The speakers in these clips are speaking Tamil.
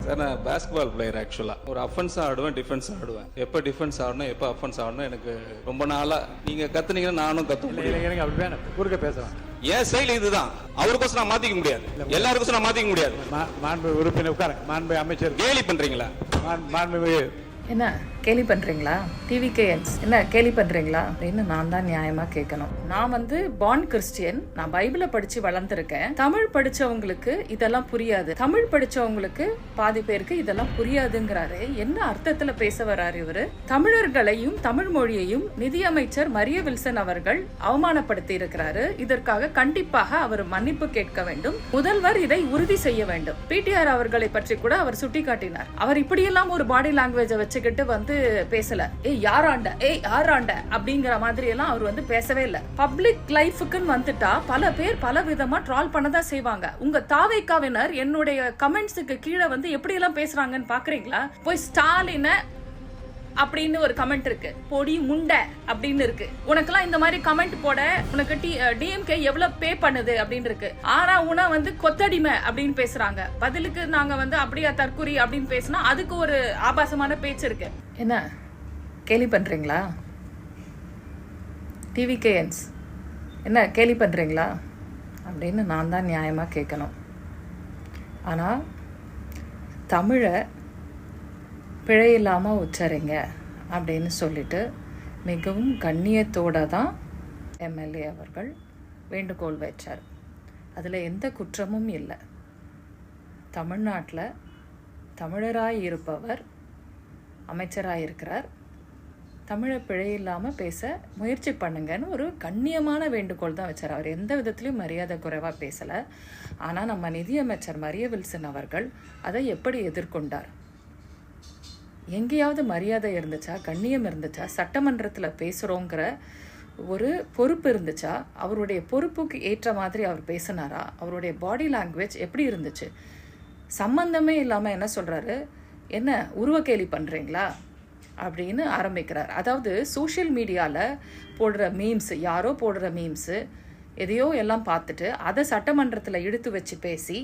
சார் நான் பாஸ்கெட்பால் பிளேயர் ஆக்சுவலாக. ஒரு அஃபென்ஸாக ஆடுவேன், டிஃபென்ஸ் ஆடுவேன். எப்போ டிஃபென்ஸ் ஆடணும், எப்போ அஃபென்ஸ் ஆடணும் எனக்கு ரொம்ப நாளாக நீங்கள் கற்றுனீங்கன்னா நானும் கற்றுக்க எனக்கு அப்படி வேணும், குறுக்க பேசலாம். என் ஸ்டைல் இதுதான். அவருக்கோசம் நான் மாற்றிக்க முடியாது, எல்லாருக்கோசம் நான் மாற்றிக்க முடியாது. மாண்பு உறுப்பினர் உட்காருங்க. மாண்பு அமைச்சர் கேலி பண்ணுறீங்களா? மாண்பு என்ன கேலி பண்ணுறீங்களா? டிவிகேஎன்ஸ் என்ன கேலி பண்ணுறீங்களா அப்படின்னு நான் தான் நியாயமாக கேட்கணும். நான் வந்து பார்ன் கிறிஸ்டியன், நான் பைபிளை படித்து வளர்ந்துருக்கேன். தமிழ் படித்தவங்களுக்கு இதெல்லாம் புரியாது, தமிழ் படித்தவங்களுக்கு பாதி பேருக்கு இதெல்லாம் புரியாதுங்கிறாரு. என்ன அர்த்தத்தில் பேச வர்றாரு இவரு? தமிழர்களையும் தமிழ் மொழியையும் நிதியமைச்சர் மரிய வில்சன் அவர்கள் அவமானப்படுத்தி இருக்கிறாரு. இதற்காக கண்டிப்பாக அவர் மன்னிப்பு கேட்க வேண்டும். முதல்வர் இதை உறுதி செய்ய வேண்டும். பிடிஆர் அவர்களை பற்றி கூட அவர் சுட்டிக்காட்டினார். அவர் இப்படியெல்லாம் ஒரு பாடி லாங்குவேஜை வச்சுக்கிட்டு வந்து பேசல. யாராண்ட அப்படிங்கிற மாதிரி எல்லாம் அவர் வந்து பேசவே இல்லை. பப்ளிக் லைஃபுக்குன்னு வந்துட்டா பல பேர் பல விதமா ட்ரால் பண்ணதான் செய்வாங்க. உங்க தாவேக்காவினர் என்னுடைய கமெண்ட்ஸுக்கு கீழே வந்து எப்படி எல்லாம் பேசுறாங்கன்னு பாக்குறீங்களா? போய் ஸ்டாலின அப்படின்னு ஒரு கமெண்ட் இருக்கு, பொடி முண்டை அப்படின்னு இருக்கு. உனக்கெல்லாம் இந்த மாதிரி கமெண்ட் போட உனக்கு டிஎம்கே எவ்வளவு பே பண்ணுது அப்படின்னு இருக்கு. ஆனா உன வந்து கொத்தடிமை அப்படின்னு பேசுறாங்க. பதிலுக்கு நாங்க வந்து அப்படியா தற்குறி அப்படின்னு பேசினா அதுக்கு ஒரு ஆபாசமான பேச்சு இருக்கு. என்ன கேலி பண்றீங்களா? டிவிகேஎன்ஸ் என்ன கேலி பண்றீங்களா அப்படின்னு நான் தான் நியாயமா கேட்கணும். ஆனா தமிழை பிழை இல்லாமல் உச்சரிங்க அப்படின்னு சொல்லிட்டு மிகவும் கண்ணியத்தோடு தான் எம்எல்ஏ அவர்கள் வேண்டுகோள் வச்சார். அதில் எந்த குற்றமும் இல்லை. தமிழ்நாட்டில் தமிழராய் இருப்பவர் அமைச்சராக இருக்கிறார். தமிழை பிழை இல்லாமல் பேச முயற்சி பண்ணுங்கன்னு ஒரு கண்ணியமான வேண்டுகோள் தான் வச்சார். அவர் எந்த விதத்துலையும் மரியாதை குறைவாக பேசலை. ஆனால் நம்ம நிதியமைச்சர் மரிய வில்சன் அவர்கள் அதை எப்படி எதிர்கொண்டார்? எங்கேயாவது மரியாதை இருந்துச்சா, கண்ணியம் இருந்துச்சா, சட்டமன்றத்தில் பேசுகிறோங்கிற ஒரு பொறுப்பு இருந்துச்சா, அவருடைய பொறுப்புக்கு ஏற்ற மாதிரி அவர் பேசினாரா, அவருடைய பாடி லாங்குவேஜ் எப்படி இருந்துச்சு? சம்பந்தமே இல்லாமல் என்ன சொல்கிறாரு, என்ன உருவக்கேலி பண்ணுறீங்களா அப்படின்னு ஆரம்பிக்கிறார். அதாவது சோஷியல் மீடியாவில் போடுற மீம்ஸு, யாரோ போடுற மீம்ஸு எதையோ எல்லாம் பார்த்துட்டு அதை சட்டமன்றத்தில் இழுத்து வச்சு பேசி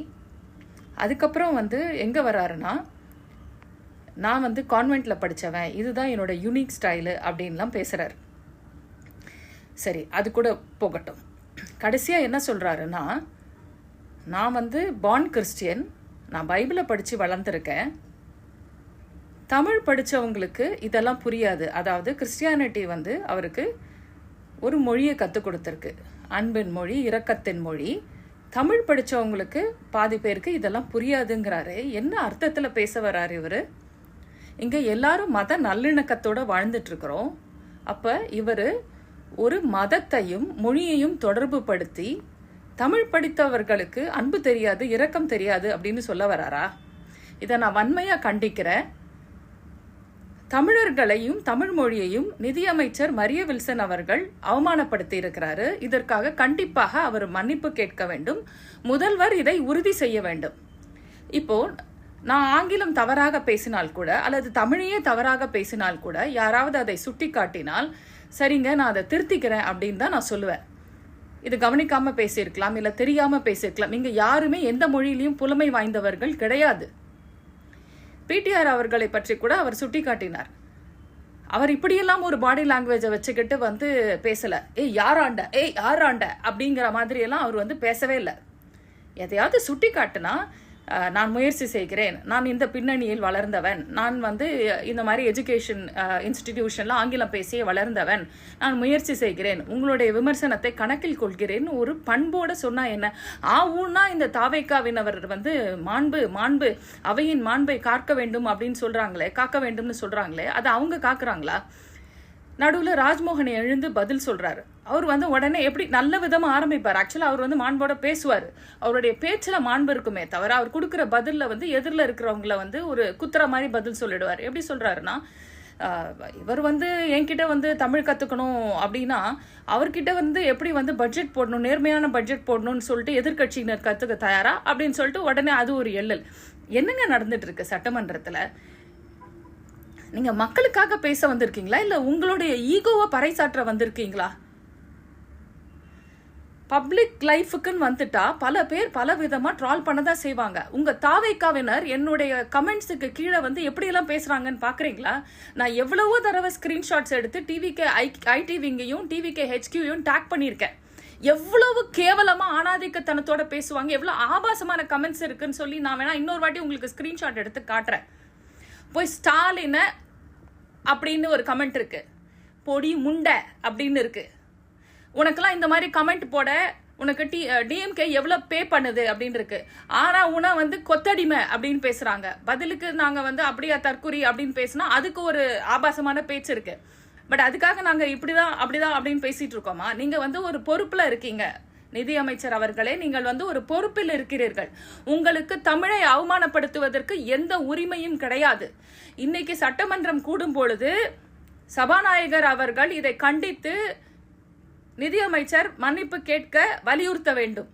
அதுக்கப்புறம் வந்து எங்கே வர்றாருன்னா, நான் வந்து கான்வெண்ட்டில் படித்தவன், இதுதான் என்னோட யூனிக் ஸ்டைலு அப்படின்லாம் பேசுகிறார். சரி, அது கூட போகட்டும். கடைசியாக என்ன சொல்கிறாருன்னா, நான் வந்து பார்ன் கிறிஸ்டியன், நான் பைபிளை படித்து வளர்ந்துருக்கேன். தமிழ் படித்தவங்களுக்கு இதெல்லாம் புரியாது. அதாவது கிறிஸ்டியானிட்டி வந்து அவருக்கு ஒரு மொழியை கற்றுக் கொடுத்துருக்கு, அன்பின் மொழி, இரக்கத்தின் மொழி. தமிழ் படித்தவங்களுக்கு பாதி பேருக்கு இதெல்லாம் புரியாதுங்கிறாரு. என்ன அர்த்தத்தில் பேச வர்றாரு இவர்? இங்கே எல்லாரும் மத நல்லிணக்கத்தோடு வாழ்ந்துட்டுருக்குறோம். அப்போ இவர் ஒரு மதத்தையும் மொழியையும் தொடர்பு படுத்தி தமிழ் படித்தவர்களுக்கு அன்பு தெரியாது, இரக்கம் தெரியாது அப்படின்னு சொல்ல வராரா? இதை நான் வன்மையாக கண்டிக்கிறேன். தமிழர்களையும் தமிழ் மொழியையும் நிதியமைச்சர் மரிய வில்சன் அவர்கள் அவமானப்படுத்தி இருக்கிறாரு. இதற்காக கண்டிப்பாக அவர் மன்னிப்பு கேட்க வேண்டும். முதல்வர் இதை உறுதி செய்ய வேண்டும். இப்போ நான் ஆங்கிலம் தவறாக பேசினால் கூட, அல்லது தமிழையே தவறாக பேசினால் கூட, யாராவது அதை சுட்டி காட்டினால் சரிங்க நான் அதை திருத்திக்கிறேன் அப்படின்னு தான் நான் சொல்லுவேன். இது கவனிக்காமல் பேசியிருக்கலாம், இல்லை தெரியாமல் பேசியிருக்கலாம். இங்கே யாருமே எந்த மொழியிலையும் புலமை வாய்ந்தவர்கள் கிடையாது. பிடிஆர் அவர்களை பற்றி கூட அவர் சுட்டி காட்டினார். அவர் இப்படியெல்லாம் ஒரு பாடி லாங்குவேஜை வச்சுக்கிட்டு வந்து பேசலை. யாராண்ட அப்படிங்கிற மாதிரியெல்லாம் அவர் வந்து பேசவே இல்லை. எதையாவது சுட்டி காட்டினா, நான் முயற்சி செய்கிறேன், நான் இந்த பின்னணியில் வளர்ந்தவன், நான் வந்து இந்த மாதிரி எஜுகேஷன் இன்ஸ்டிடியூஷனில் ஆங்கிலம் பேசியே வளர்ந்தவன், நான் முயற்சி செய்கிறேன், உங்களுடைய விமர்சனத்தை கணக்கில் கொள்கிறேன் ஒரு பண்போடு சொன்னால் என்ன? ஊன்னா இந்த தாவேக்காவினவர் வந்து மாண்பு அவையின் மாண்பை காக்க வேண்டும் அப்படின்னு சொல்கிறாங்களே, காக்க வேண்டும்னு சொல்கிறாங்களே, அதை அவங்க காக்குறாங்களா? நடுவில் ராஜ்மோகன் எழுந்து பதில் சொல்கிறாரு. அவர் வந்து உடனே எப்படி நல்ல விதமாக ஆரம்பிப்பார். ஆக்சுவலாக அவர் வந்து மாண்போட பேசுவார். அவருடைய பேச்சில் மாண்பு இருக்குமே தவிர அவர் கொடுக்குற பதிலில் வந்து எதிரில் இருக்கிறவங்கள வந்து ஒரு குத்துற மாதிரி பதில் சொல்லிடுவார். எப்படி சொல்கிறாருன்னா, இவர் வந்து என்கிட்ட வந்து தமிழ் கற்றுக்கணும் அப்படின்னா அவர்கிட்ட வந்து எப்படி வந்து பட்ஜெட் போடணும், நேர்மையான பட்ஜெட் போடணும்னு சொல்லிட்டு எதிர்கட்சியினர் கற்றுக்க தயாரா அப்படின்னு சொல்லிட்டு உடனே அது ஒரு எள்ளல். என்னங்க நடந்துட்டு இருக்கு சட்டமன்றத்தில்? நீங்கள் மக்களுக்காக பேச வந்திருக்கீங்களா, இல்லை உங்களுடைய ஈகோவை பறைசாற்ற வந்திருக்கீங்களா? பப்ளிக் லைஃபுக்குன்னு வந்துட்டா பல பேர் பல விதமா ட்ரால் பண்ணதான் செய்வாங்க. உங்க தாவைக்காவினர் என்னுடைய கமெண்ட்ஸுக்கு கீழே வந்து எப்படியெல்லாம் பேசுறாங்கன்னு பாக்குறீங்களா? நான் எவ்வளவோ தடவை ஸ்கிரீன்ஷாட்ஸ் எடுத்து டிவிகே ஐடிவிங்கையும் டிவிகே ஹெச்கியூயும் டேக் பண்ணியிருக்கேன். எவ்வளவு கேவலமா ஆணாதிக்கத்தனத்தோட பேசுவாங்க, எவ்வளவு ஆபாசமான கமெண்ட்ஸ் இருக்குன்னு சொல்லி நான் வேணா இன்னொரு வாட்டி உங்களுக்கு ஸ்கிரீன்ஷாட் எடுத்து காட்டுறேன். போய் ஸ்டாலின அப்படின்னு ஒரு கமெண்ட் இருக்கு, பொடி முண்டை அப்படின்னு இருக்கு. உனக்கெல்லாம் இந்த மாதிரி கமெண்ட் போட உனக்கு டிஎம்கே எவ்வளவு பே பண்ணுது அப்படின்னு இருக்கு. ஆனா உன வந்து கொத்தடிமை அப்படின்னு பேசுறாங்க. பதிலுக்கு நாங்க வந்து அப்படியா தற்குறி அப்படின்னு பேசினா அதுக்கு ஒரு ஆபாசமான பேச்சு இருக்கு. பட் அதுக்காக நாங்க இப்படிதான் அப்படிதான் அப்படின்னு பேசிட்டு இருக்கோமா? நீங்க வந்து ஒரு பொறுப்புல இருக்கீங்க நிதியமைச்சர் அவர்களே, நீங்கள் வந்து ஒரு பொறுப்பில் இருக்கிறீர்கள். உங்களுக்கு தமிழை அவமானப்படுத்துவதற்கு எந்த உரிமையும் கிடையாது. இன்னைக்கு சட்டமன்றம் கூடும் பொழுது சபாநாயகர் அவர்கள் இதை கண்டித்து நிதியமைச்சர் மன்னிப்பு கேட்க வலியுறுத்த வேண்டும்.